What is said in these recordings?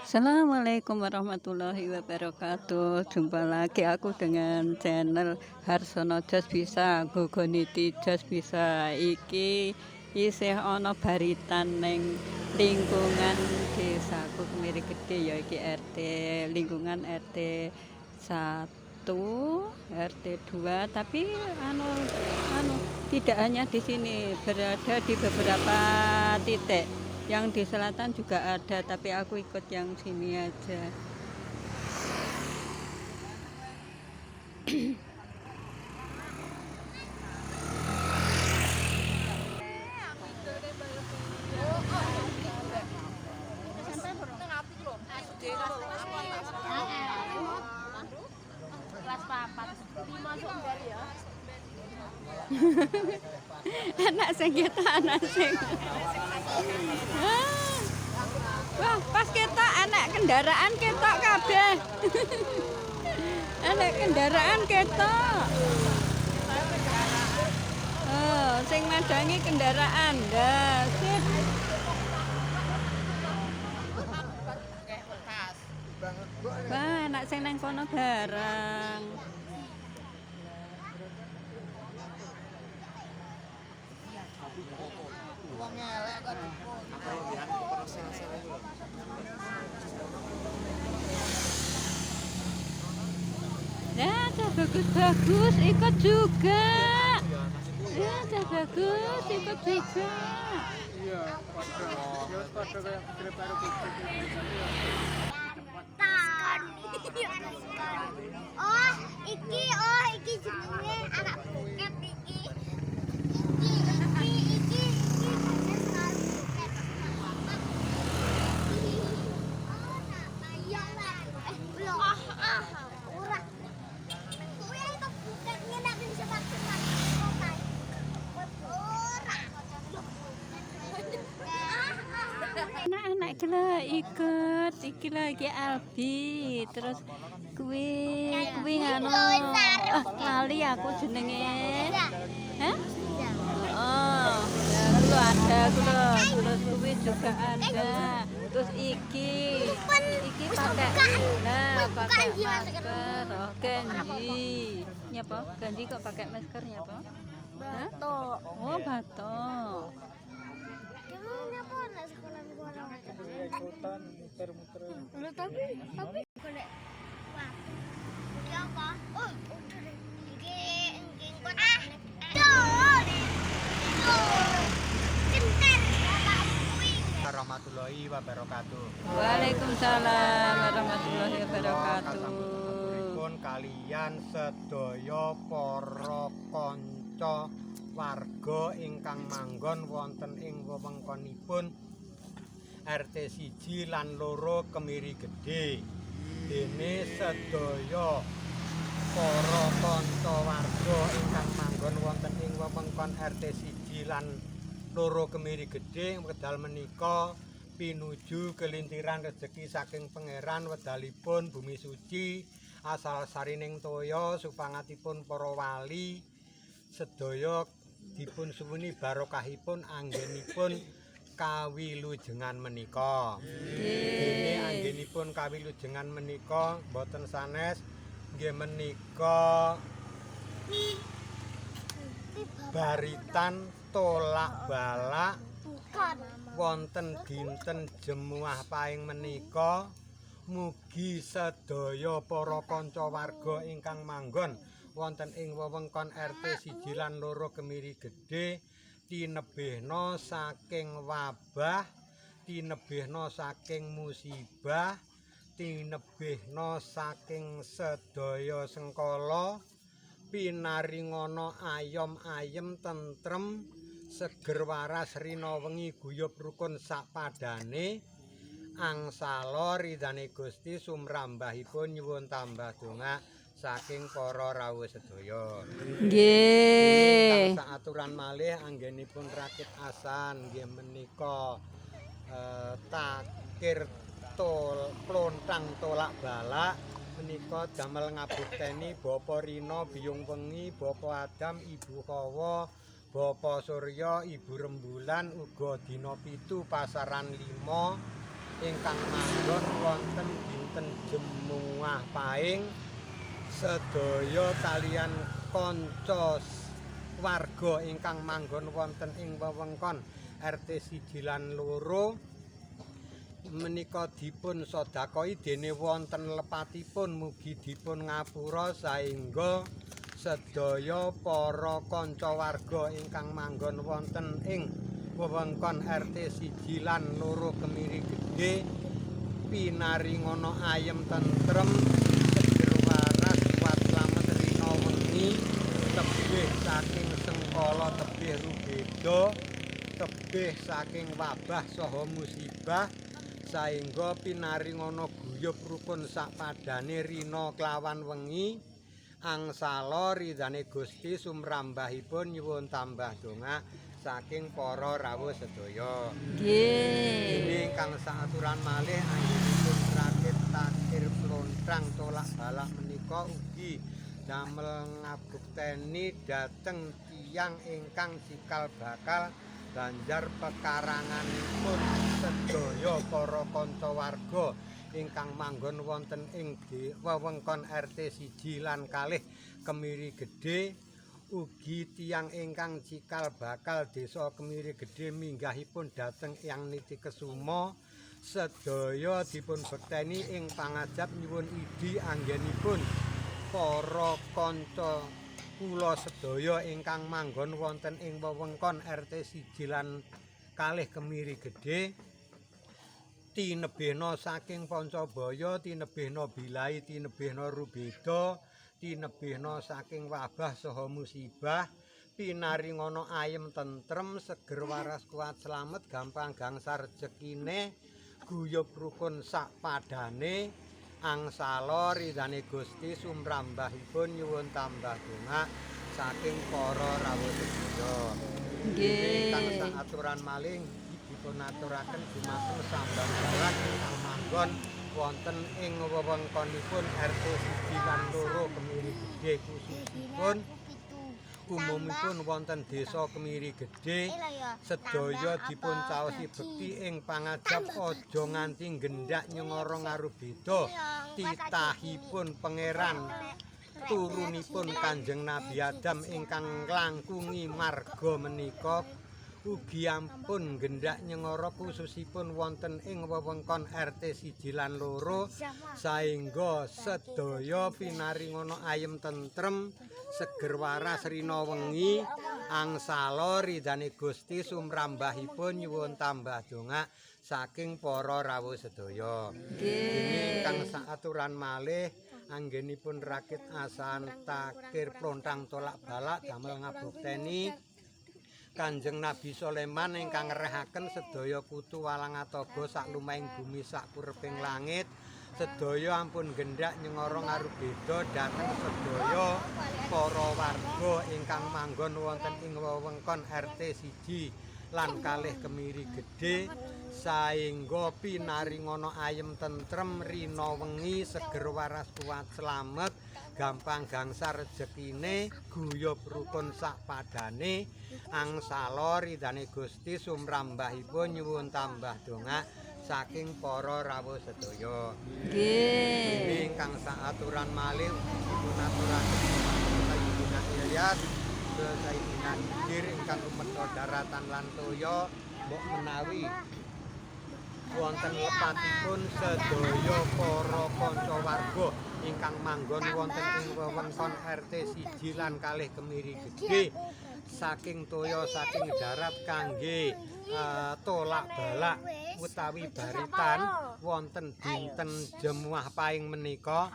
Assalamualaikum warahmatullahi wabarakatuh. Jumpa lagi aku dengan channel Harsono Jos Bisa, Gogoniti Jos Bisa. Iki isih ana baritan ning lingkungan desaku Kemiri Gede, ya iki RT lingkungan RT 1, RT 2, tapi anu tidak hanya di sini, berada di beberapa titik. Yang di selatan juga ada, tapi aku ikut yang sini aja. Anak sing kita anak sing. Wah, pas ketok anak kendaraan ketok kabeh. Anak kendaraan ketok. Oh, sing madangi kendaraan. Dah, sip. Wah, anak sing nang kono bareng. Ya, bagus-bagus, ikut juga. Ya, bagus, ikut juga. Iya, oh iki jenenge anak buket iki. Iki Anak-anak ikut, iki lagi Albi, terus kuwi anu, lali aku jenenge. Hah? Oh, ya ada terus kuwi juga ada. Terus iki pakai pakai masker. Oh, ganji. Nyapa? Ganji kok pakai masker nyapa? batok. Oh, batok. Gimana po na sekolah gua orang tapi golek. Wah. Iki apa? Oh, udah deh. Iki kok warahmatullahi wabarakatuh. Waalaikumsalam warahmatullahi wabarakatuh. Pun kalian sedaya para kanca warga ingkang manggon wonten ing wewengkonipun RT 1 lan 2 Kemiri Gede. Dene sedaya para kanca warga ingkang manggon wonten ing wewengkon RT 1 lan 2 Kemiri Gede wedal menika pinuju kelintiran rezeki saking pangeran wedalipun bumi suci asal sarining toya supangatipun para wali sedaya dipun suwuni barokahipun anggenipun kawilujengan menika. Dene anggenipun kawilujengan menika boten sanes nggih menika baritan tolak balak wonten dinten Jemuah Pahing menika. Mugi sedaya para kanca warga ingkang manggon wonten ing wewengkon RT 1 lan 2 Kemiri Gede tinebihna saking wabah, tinebihna saking musibah, tinebihna saking sedaya sengkala, pinaringana ayom-ayem tentrem, seger waras rina wengi guyub rukun sapadane. Angsala ridane Gusti sumrambahipun nyuwun tambah donga saking para rawuh sedaya. Nggih. Saaturan malih anggenipun rakit asan nggih menika takir plontang tolak balak menika damel ngabukteni Bapa Rina biyung wengi, Bapa Adam, Ibu Hawa, Bapa Surya, Ibu Rembulan uga dina 7 pasaran 5 ingkang manggon wonten dinten Jemuah Pahing sedaya kaliyan kanca warga ingkang manggon wonten ing wewengkon RT 1 lan 2 menika dipun sedakahi dene wonten lepatipun mugi dipun ngapura saengga sedaya para kanca warga ingkang manggon wonten ing wewengkon RT 1 lan 2 Kemiri Gedhe pinaringana ayem tentrem seger waras kuat slamet rina wengi tebih saking sengkala tebih rubeda tebih saking wabah saha musibah saengga pinaringana guyub rukun sapadane rina kelawan wengi angsala ridane Gusti sumrambahipun nyuwun tambah donga saking para rawuh sedaya. Nggih. Dene ingkang saaturan malih anggenipun rakit takir plontang tolak balak menika ugi damel ngabukteni dhateng tiyang ingkang cikal bakal banjar pekaranganipun sedaya para kanca warga ingkang manggon wonten ing wewengkon RT 1 lan 2 Kemiri Gedhe ugi tiyang ingkang cikal bakal Desa Kemiri Gedhe minggahipun dhateng Eyang Niti Kesuma sedaya dipun bekteni ing pangajap nyuwun idi anggenipun para kanca kula sedaya ingkang manggon wonten ing wewengkon RT 1 lan 2 Kemiri Gedhe tinebihna saking Pancabaya tinebihna Bilai tinebihna Rubeda tinebihna saking wabah saha musibah pinaringana ayem tentrem seger waras kuat slamet gampang gangsar rezekine guyub rukun sakpadane angsala ridane Gusti sumrambahipun nyuwun tambah donga saking para rawuh sedaya. Nggih. Ingkang saaturan maling dipun aturaken dumateng sambat dalan ingkang manggon wonten ing wewengkonipun RT 1 lan 2 Kemiri Gedhe khususipun umumipun wonten Desa Kemiri Gedhe sedaya dipun caosi bekti ing pangajap aja nganti gendak nyengara ngarubeda titahipun pangeran turunipun Kanjeng Nabi Adam ingkang nglangkungi marga menika ugi ampun gendak nyengara khususipun wonten ing wewengkon RT 1 lan 2 saengga sedaya pinaringana ayem tentrem seger waras rina wengi angsala ridane Gusti sumrambahipun nyuwun tambah donga saking para rawuh sedaya. Dene ingkang saaturan malih anggenipun rakit asan takir plontang tolak balak damel ngabukteni Kanjeng Nabi Sulaiman ingkang ngrehaken sedaya kutu walang ataga sak lumahing bumi sak kureping langit sedaya ampun gendak nyengara ngarubeda dhateng sedaya para warga ingkang manggon wonten ing wewengkon RT 1 lan 2 Kemiri Gedhe saengga pinaringana ayem tentrem rina wengi seger waras kuat slamet gampang gangsar rezekine guyub rukun sakpadane angsala ridane Gusti sumrambahipun nyuwun tambah donga saking para rawuh sedaya. Nggih. Ingkang saaturan malih dipun aturaken Sayyidina Ilyas Sayyidina Idir ingkang umeta daratan lan toya mbok menawi wonten lepatipun sedaya para kanca warga ingkang manggon wonten ing wewengkon RT 1 lan 2 Kemiri Gedhe saking toya saking darat kangge tolak balak utawi baritan wonten dinten Jemuah Pahing menika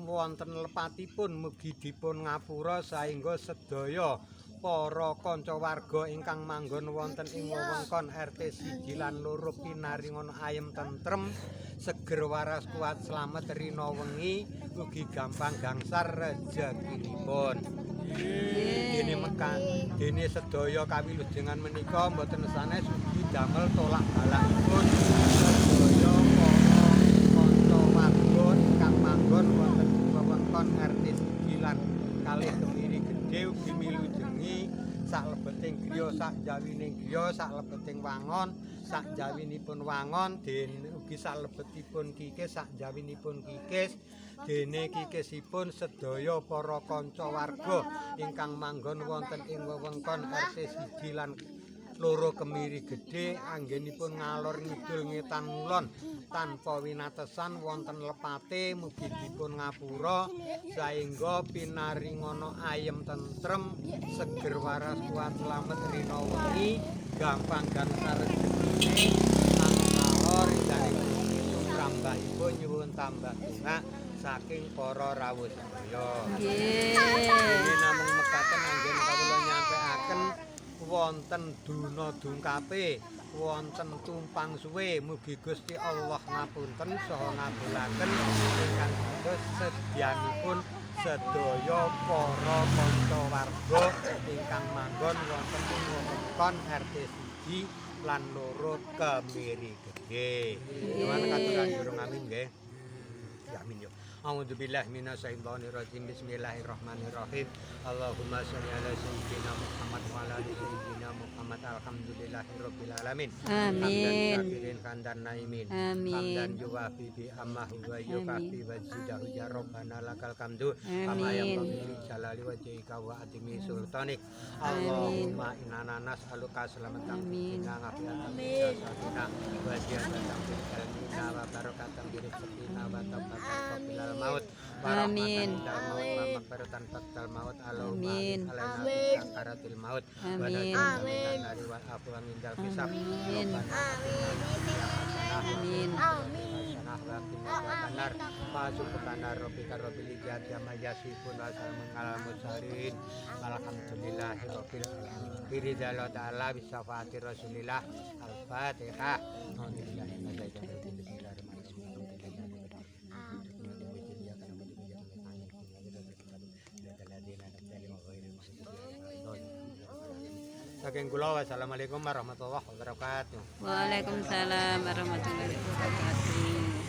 wonten lepatipun mugi dipun ngapura saengga sedaya para kanca warga ingkang manggon wonten ing wewengkon RT 1 lan 2 pinaringana ayem tentrem seger waras kuat slamet rina wengi ugi gampang gangsar rezekinipun. Dene sedaya kawilujengan menika mboten sanes ugi damel tolak balakipun sedaya para kanca warga ingkang manggon wonten ing wewengkon RT 1 lan 2 Kemiri Gedhe ugi milujengi sak lebeting griya sak jawining griya sak lebeting wangon sak jawinipun wangon dene mugi salebetipun kikis sakjawinipun kikis dene kikisipun sedaya para kanca warga ingkang manggon wonten ing wewengkon RT 1 lan loro Kemiri Gedhe anggenipun ngalor ngidul ngetan ngulon tanpa winatesan wonten lepate mugi dipun ngapura saengga pinaringana ayem tentrem seger waras kuat slamet rina wengi gampang gangsar rezekine alor ingkang tambahipun nyuwun tambah donga saking para rawuh sedaya nggih namung mekaten anggen kawula nyampeaken wonten duna dungkape wonten tumpang suwe mugi Gusti Allah ngapunten saha ngabulaken ingkang dados sedyanipun sedaya para kanca warga ingkang manggon wonten ing wewengkon RT 1 lan loro Kemiri Gedhe. Nyuwun katuran durung amin nggih. Ya amin yo. A'udzubillahi minasyaitonirrajim. Bismillahirrahmanirrahim. Allahumma sholli ala sayyidina Muhammad wa ala ali sayyidina Muhammad. Alhamdulillahirabbil alamin. Amin. Hamdan kandan naimin. Amin. Hamdan yuwafi bi ammahu wa yukafi wa zidahu ya rabbana lakal hamdu. Amin. Kama yanbaghi jalali wajhika wa atimi sultanik. Allahumma inna nas'aluka salamatan fid dunya wa fil akhirati wa ziyadatan fil ilmi wa barakatan fil rizqi wa tawbatan fil maut. Amin. Maghfiratan fil maut. Amin. Alaina sakaratil maut. Amin. Amin. Wa afwan indal hisab. Amin. Amin. Benar Subhana rabbika rabbil izzati amma yasifun wa salamun alal mursalin walhamdulillahi rabbil alamin biridallah ta'ala bisyafati rasulillah al-fatihah. Saking kula wassalamualaikum warahmatullahi wabarakatuh. Waalaikumsalam warahmatullahi wabarakatuh.